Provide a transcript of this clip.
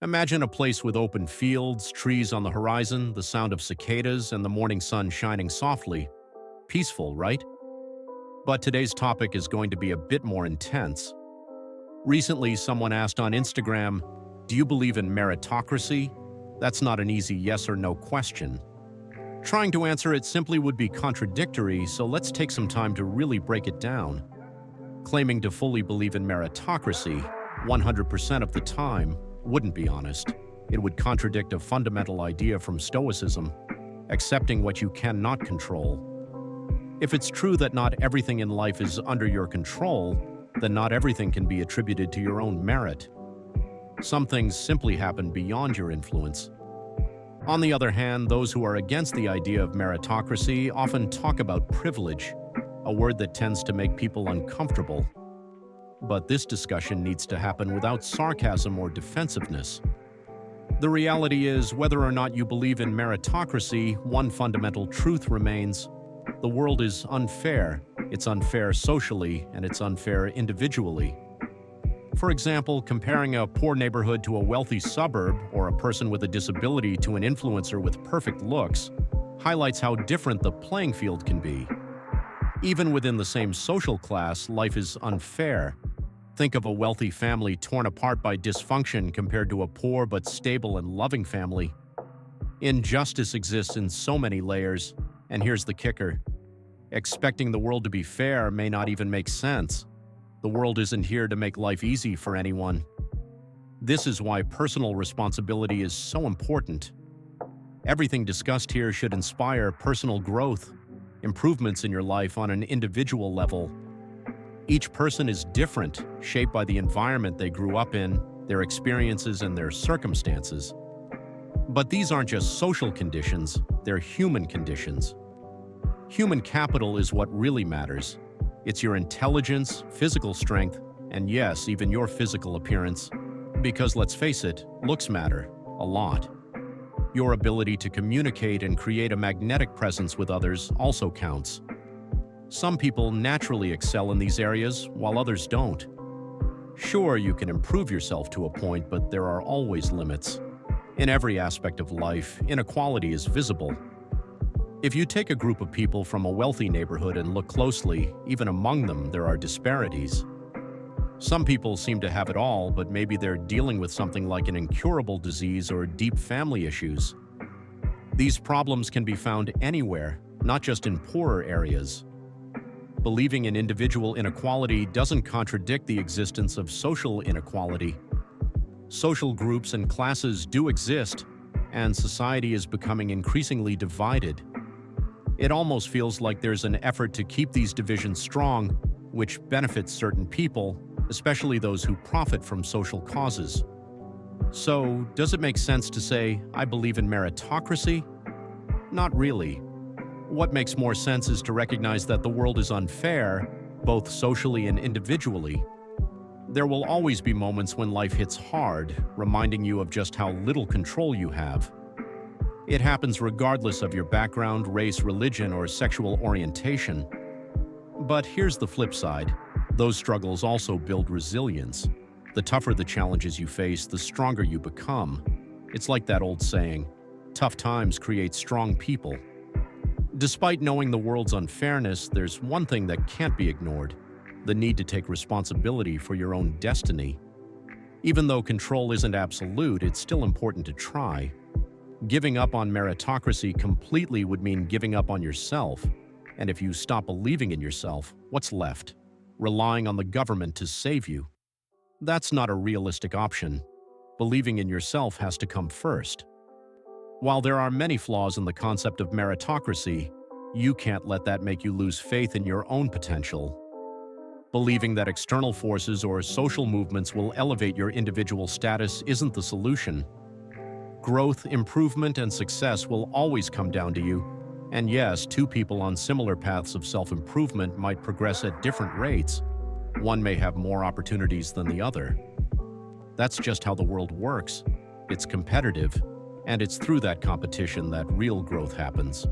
Imagine a place with open fields, trees on the horizon, the sound of cicadas, and the morning sun shining softly. Peaceful, right? But today's topic is going to be a bit more intense. Recently, someone asked on Instagram, "Do you believe in meritocracy?" That's not an easy yes or no question. Trying to answer it simply would be contradictory, so let's take some time to really break it down. Claiming to fully believe in meritocracy 100% of the time wouldn't be honest. It would contradict a fundamental idea from Stoicism, accepting what you cannot control. If it's true that not everything in life is under your control, then not everything can be attributed to your own merit. Some things simply happen beyond your influence. On the other hand, those who are against the idea of meritocracy often talk about privilege, a word that tends to make people uncomfortable. But this discussion needs to happen without sarcasm or defensiveness. The reality is, whether or not you believe in meritocracy, one fundamental truth remains: the world is unfair. It's unfair socially, and it's unfair individually. For example, comparing a poor neighborhood to a wealthy suburb or a person with a disability to an influencer with perfect looks highlights how different the playing field can be. Even within the same social class, life is unfair. Think of a wealthy family torn apart by dysfunction compared to a poor but stable and loving family. Injustice exists in so many layers, and here's the kicker. Expecting the world to be fair may not even make sense. The world isn't here to make life easy for anyone. This is why personal responsibility is so important. Everything discussed here should inspire personal growth, improvements in your life on an individual level. Each person is different, shaped by the environment they grew up in, their experiences, and their circumstances. But these aren't just social conditions, they're human conditions. Human capital is what really matters. It's your intelligence, physical strength, and yes, even your physical appearance. Because let's face it, looks matter a lot. Your ability to communicate and create a magnetic presence with others also counts. Some people naturally excel in these areas, while others don't. Sure, you can improve yourself to a point, but there are always limits. In every aspect of life, inequality is visible. If you take a group of people from a wealthy neighborhood and look closely, even among them there are disparities. Some people seem to have it all, but maybe they're dealing with something like an incurable disease or deep family issues. These problems can be found anywhere, not just in poorer areas. Believing in individual inequality doesn't contradict the existence of social inequality. Social groups and classes do exist, and society is becoming increasingly divided. It almost feels like there's an effort to keep these divisions strong, which benefits certain people, especially those who profit from social causes. So, does it make sense to say, "I believe in meritocracy"? Not really. What makes more sense is to recognize that the world is unfair, both socially and individually. There will always be moments when life hits hard, reminding you of just how little control you have. It happens regardless of your background, race, religion, or sexual orientation. But here's the flip side. Those struggles also build resilience. The tougher the challenges you face, the stronger you become. It's like that old saying, tough times create strong people. Despite knowing the world's unfairness, there's one thing that can't be ignored: the need to take responsibility for your own destiny. Even though control isn't absolute, it's still important to try. Giving up on meritocracy completely would mean giving up on yourself. And if you stop believing in yourself, what's left? Relying on the government to save you? That's not a realistic option. Believing in yourself has to come first. While there are many flaws in the concept of meritocracy, you can't let that make you lose faith in your own potential. Believing that external forces or social movements will elevate your individual status isn't the solution. Growth, improvement, and success will always come down to you. And yes, two people on similar paths of self-improvement might progress at different rates. One may have more opportunities than the other. That's just how the world works. It's competitive, and it's through that competition that real growth happens.